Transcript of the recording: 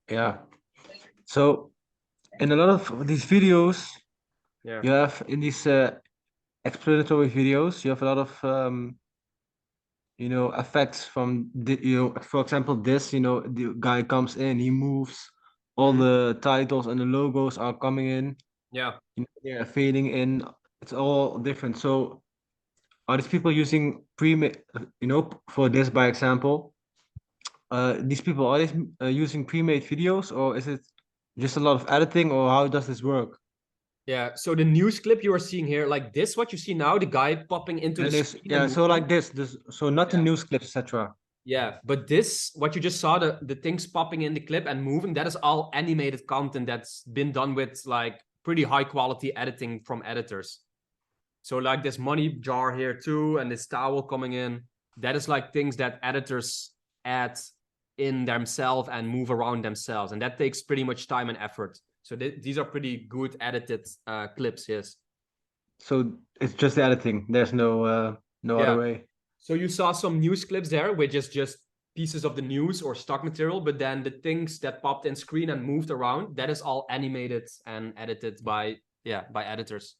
Yeah. So in a lot of these videos, Yeah. you have in these explanatory videos, you have a lot of effects from for example, this, the guy comes in, he moves, all Hmm. the titles and the logos are coming in, Yeah. they're fading in. It's all different. So are these people using pre-made, for this, by example, these people, are they using pre-made videos, or is it just a lot of editing, or how does this work? Yeah. So the news clip you are seeing here, like this, what you see now, the guy popping into the And there's, screen and yeah, so moving. like this, so not the Yeah. news clips, etc. Yeah. But this, what you just saw, the things popping in the clip and moving, that is all animated content that's been done with like pretty high quality editing from editors. So like this money jar here too, and this towel coming in, that is like things that editors add in themselves and move around themselves, and that takes pretty much time and effort. So these are pretty good edited clips. Yes. So it's just the editing. There's no other Yeah. way. So you saw some news clips there, which is just pieces of the news or stock material, but then the things that popped in screen and moved around, that is all animated and edited by, yeah, by editors.